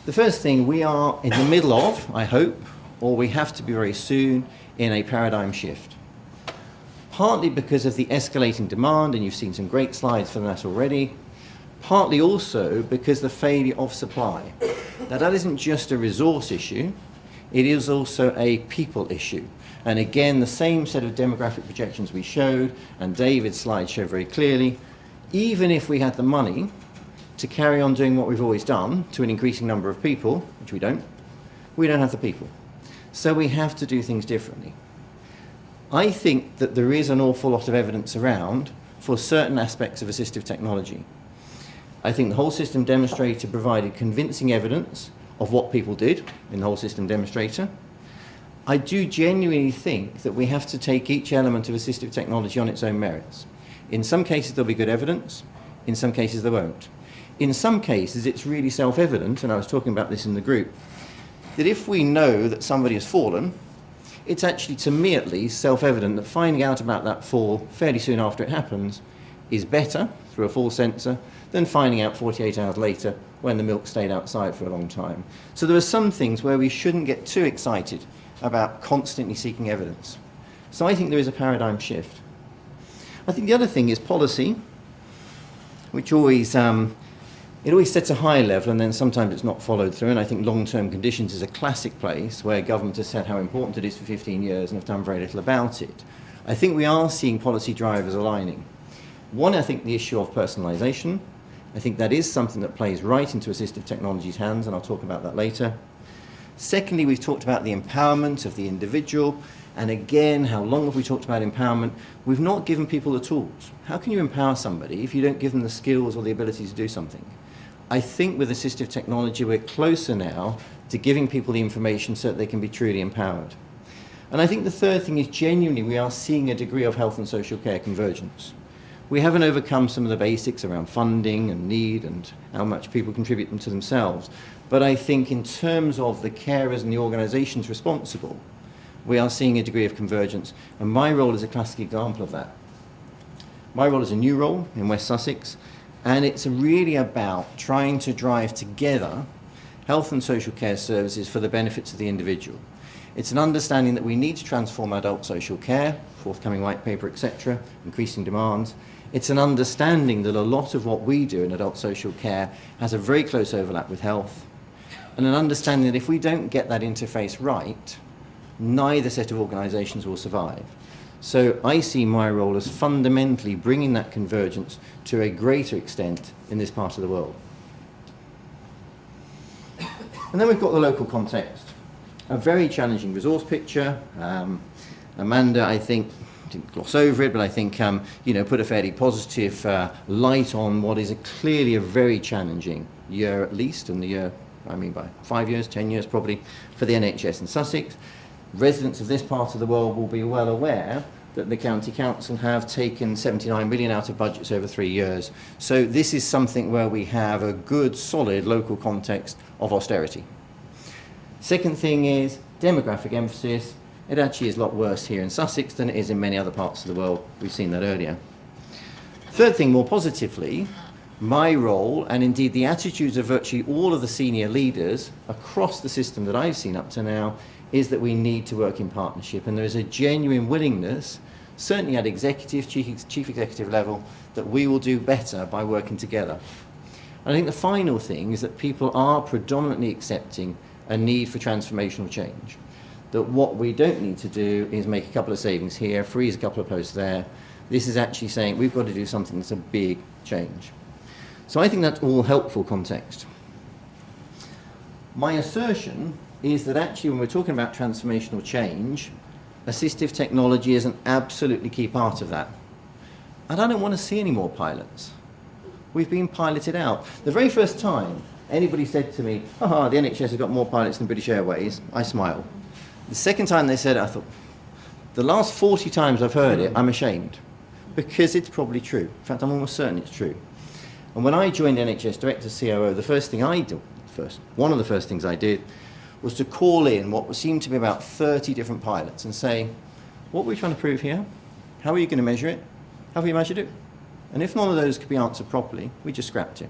The first thing, we are in the middle of, I hope, or we have to be very soon, in a paradigm shift. Partly because of the escalating demand, and you've seen some great slides for that already, partly also because the failure of supply. Now that isn't just a resource issue, it is also a people issue. And again, the same set of demographic projections we showed, and David's slide showed very clearly, even if we had the money to carry on doing what we've always done to an increasing number of people, which we don't have the people. So we have to do things differently. I think that there is an awful lot of evidence around for certain aspects of assistive technology. I think the whole system demonstrator provided convincing evidence of what people did in the whole system demonstrator. I do genuinely think that we have to take each element of assistive technology on its own merits. In some cases there'll be good evidence, in some cases there won't. In some cases it's really self-evident, and I was talking about this in the group, that if we know that somebody has fallen, it's actually, to me at least, self-evident that finding out about that fall fairly soon after it happens is better through a fall sensor than finding out 48 hours later when the milk stayed outside for a long time. So there are some things where we shouldn't get too excited about constantly seeking evidence. So I think there is a paradigm shift. I think the other thing is policy, which always it always sets a high level and then sometimes it's not followed through, and I think long-term conditions is a classic place where government has said how important it is for 15 years and have done very little about it. I think we are seeing policy drivers aligning. One, I think the issue of personalisation. I think that is something that plays right into assistive technology's hands, and I'll talk about that later. Secondly, we've talked about the empowerment of the individual, and again, how long have we talked about empowerment? We've not given people the tools. How can you empower somebody if you don't give them the skills or the ability to do something? I think with assistive technology we're closer now to giving people the information so that they can be truly empowered. And I think the third thing is genuinely we are seeing a degree of health and social care convergence. We haven't overcome some of the basics around funding and need and how much people contribute them to themselves. But I think in terms of the carers and the organisations responsible, we are seeing a degree of convergence. And my role is a classic example of that. My role is a new role in West Sussex, and it's really about trying to drive together health and social care services for the benefits of the individual. It's an understanding that we need to transform adult social care, forthcoming white paper, etc., increasing demands. It's an understanding that a lot of what we do in adult social care has a very close overlap with health, and an understanding that if we don't get that interface right, neither set of organisations will survive. So I see my role as fundamentally bringing that convergence to a greater extent in this part of the world. And then we've got the local context. A very challenging resource picture. Amanda, I think, didn't gloss over it, but I think put a fairly positive light on what is clearly a very challenging year at least, and the year, I mean by 5 years, 10 years probably, for the NHS in Sussex. Residents of this part of the world will be well aware that the County Council have taken 79 million out of budgets over 3 years. So this is something where we have a good, solid local context of austerity. Second thing is demographic emphasis. It actually is a lot worse here in Sussex than it is in many other parts of the world. We've seen that earlier. Third thing, more positively, my role, and indeed the attitudes of virtually all of the senior leaders across the system that I've seen up to now, is that we need to work in partnership, and there is a genuine willingness, certainly at executive, chief executive level, that we will do better by working together. And I think the final thing is that people are predominantly accepting a need for transformational change. That what we don't need to do is make a couple of savings here, freeze a couple of posts there. This is actually saying we've got to do something that's a big change. So I think that's all helpful context. My assertion is that actually when we're talking about transformational change, assistive technology is an absolutely key part of that. And I don't want to see any more pilots. We've been piloted out. The very first time anybody said to me, the NHS has got more pilots than British Airways, I smiled. The second time they said it, I thought, the last 40 times I've heard it, I'm ashamed, because it's probably true. In fact, I'm almost certain it's true. And when I joined NHS Director COO, one of the first things I did was to call in what seemed to be about 30 different pilots and say, what are we trying to prove here? How are you going to measure it? How have you measured it? And if none of those could be answered properly, we just scrapped it.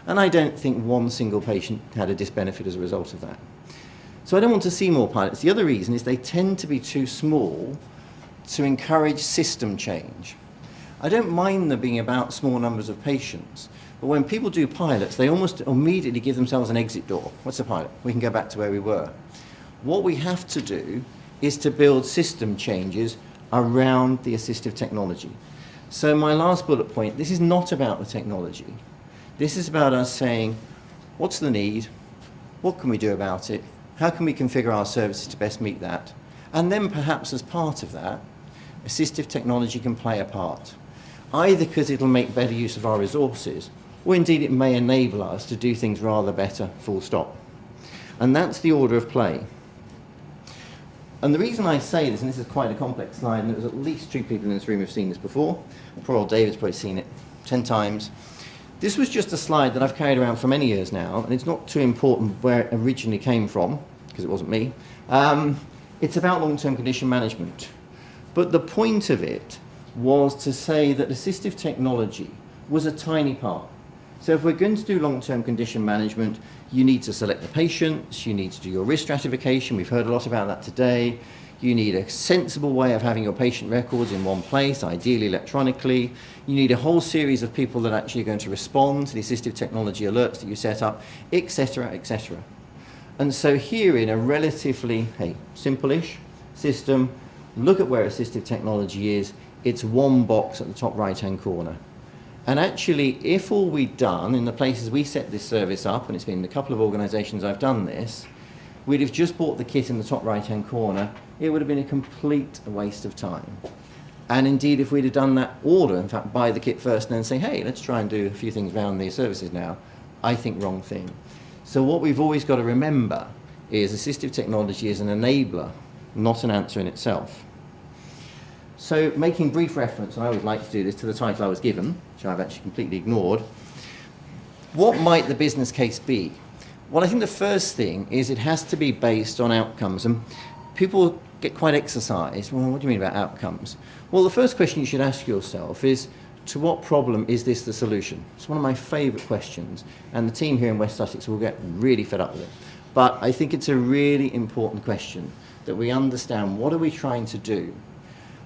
And I don't think one single patient had a disbenefit as a result of that. So I don't want to see more pilots. The other reason is they tend to be too small to encourage system change. I don't mind them being about small numbers of patients, but when people do pilots, they almost immediately give themselves an exit door. What's a pilot? We can go back to where we were. What we have to do is to build system changes around the assistive technology. So my last bullet point, this is not about the technology. This is about us saying, what's the need? What can we do about it? How can we configure our services to best meet that? And then perhaps as part of that, assistive technology can play a part, either because it'll make better use of our resources, or indeed it may enable us to do things rather better, full stop. And that's the order of play. And the reason I say this, and this is quite a complex slide, and there was at least 2 people in this room who've seen this before. Poor old David's probably seen it 10 times. This was just a slide that I've carried around for many years now, and it's not too important where it originally came from, because it wasn't me. It's about long-term condition management. But the point of it was to say that assistive technology was a tiny part. So if we're going to do long-term condition management, you need to select the patients, you need to do your risk stratification, we've heard a lot about that today. You need a sensible way of having your patient records in one place, ideally electronically. You need a whole series of people that actually are going to respond to the assistive technology alerts that you set up, etc., etc. And so here in a relatively, simple-ish system, look at where assistive technology is. It's one box at the top right-hand corner. And actually, if all we'd done in the places we set this service up, and it's been in a couple of organisations I've done this, we'd have just bought the kit in the top right-hand corner, it would have been a complete waste of time. And indeed, if we'd have done that order, in fact, buy the kit first and then say, hey, let's try and do a few things around these services now, I think wrong thing. So what we've always got to remember is assistive technology is an enabler, not an answer in itself. So making brief reference, and I always like to do this, to the title I was given, which I've actually completely ignored, what might the business case be? Well, I think the first thing is it has to be based on outcomes. And people get quite exercised. Well, what do you mean about outcomes? Well, the first question you should ask yourself is, to what problem is this the solution? It's one of my favourite questions. And the team here in West Sussex will get really fed up with it. But I think it's a really important question, that we understand what are we trying to do.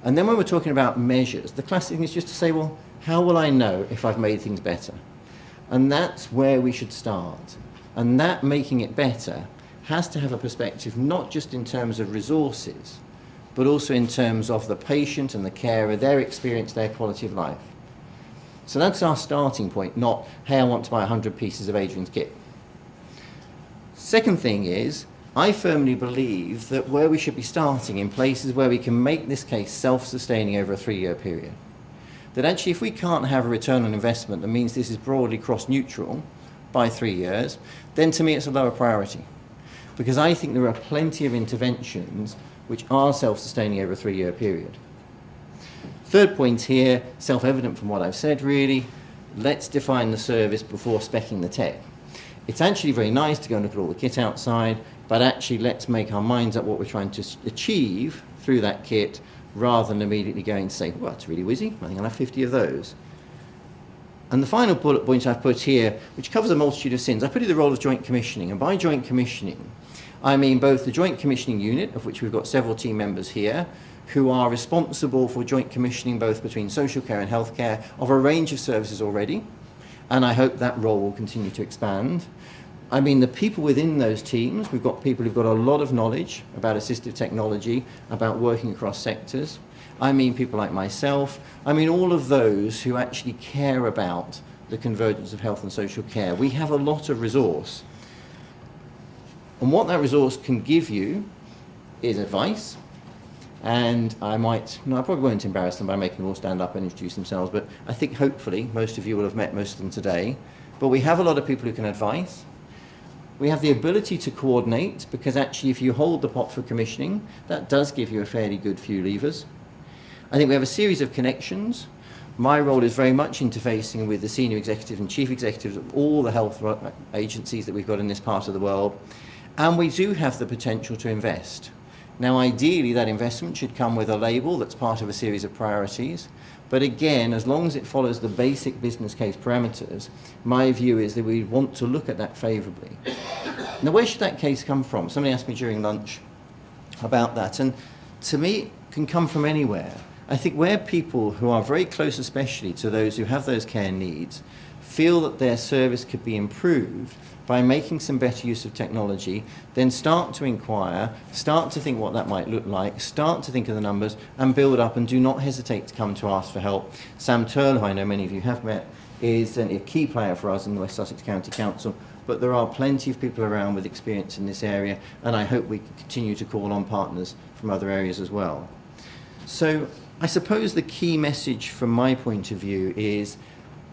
And then when we're talking about measures, the classic thing is just to say, well, how will I know if I've made things better? And that's where we should start. And that making it better has to have a perspective not just in terms of resources, but also in terms of the patient and the carer, their experience, their quality of life. So that's our starting point, not, hey, I want to buy 100 pieces of Adrian's kit. Second thing is, I firmly believe that where we should be starting in places where we can make this case self-sustaining over a 3-year period. That actually if we can't have a return on investment that means this is broadly cross-neutral by 3 years, then to me it's a lower priority. Because I think there are plenty of interventions which are self-sustaining over a 3-year period. Third point here, self-evident from what I've said really, let's define the service before speccing the tech. It's actually very nice to go and look at all the kit outside, but actually let's make our minds up what we're trying to achieve through that kit rather than immediately going to say, well, it's really whizzy, I think I'll have 50 of those. And the final bullet point I've put here, which covers a multitude of sins, I put in the role of joint commissioning. And by joint commissioning, I mean both the joint commissioning unit, of which we've got several team members here, who are responsible for joint commissioning both between social care and healthcare of a range of services already. And I hope that role will continue to expand. I mean the people within those teams, we've got people who've got a lot of knowledge about assistive technology, about working across sectors. I mean people like myself. I mean all of those who actually care about the convergence of health and social care. We have a lot of resource. And what that resource can give you is advice. And I probably won't embarrass them by making them all stand up and introduce themselves, but I think hopefully most of you will have met most of them today. But we have a lot of people who can advise. We have the ability to coordinate, because actually if you hold the pot for commissioning, that does give you a fairly good few levers. I think we have a series of connections. My role is very much interfacing with the senior executives and chief executives of all the health agencies that we've got in this part of the world. And we do have the potential to invest. Now, ideally, that investment should come with a label that's part of a series of priorities. But again, as long as it follows the basic business case parameters, my view is that we want to look at that favourably. Now, where should that case come from? Somebody asked me during lunch about that, and to me, it can come from anywhere. I think where people who are very close, especially to those who have those care needs, feel that their service could be improved by making some better use of technology, then start to inquire, start to think what that might look like, start to think of the numbers, and build up, and do not hesitate to come to ask for help. Sam Turl, who I know many of you have met, is a key player for us in the West Sussex County Council, but there are plenty of people around with experience in this area, and I hope we can continue to call on partners from other areas as well. So I suppose the key message from my point of view is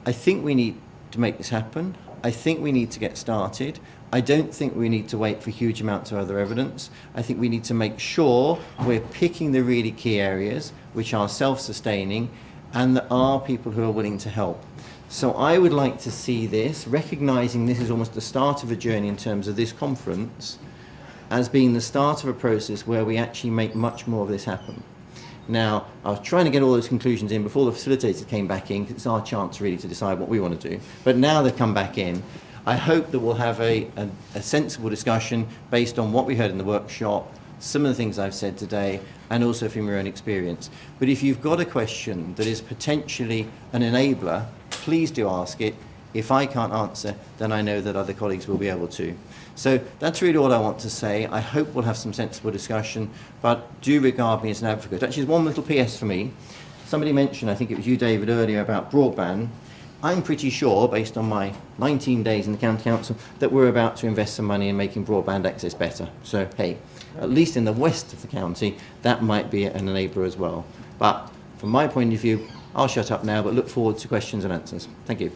I think we need to make this happen. I think we need to get started. I don't think we need to wait for huge amounts of other evidence. I think we need to make sure we're picking the really key areas which are self-sustaining and there are people who are willing to help. So I would like to see this, recognising this is almost the start of a journey in terms of this conference, as being the start of a process where we actually make much more of this happen. Now, I was trying to get all those conclusions in before the facilitators came back in, because it's our chance really to decide what we want to do. But now they've come back in, I hope that we'll have a sensible discussion based on what we heard in the workshop, some of the things I've said today, and also from your own experience. But if you've got a question that is potentially an enabler, please do ask it. If I can't answer, then I know that other colleagues will be able to. So that's really all I want to say. I hope we'll have some sensible discussion, but do regard me as an advocate. Actually, there's one little PS for me. Somebody mentioned, I think it was you, David, earlier about broadband. I'm pretty sure, based on my 19 days in the County Council, that we're about to invest some money in making broadband access better. So, hey, at least in the west of the county, that might be an enabler as well. But from my point of view, I'll shut up now, but look forward to questions and answers. Thank you.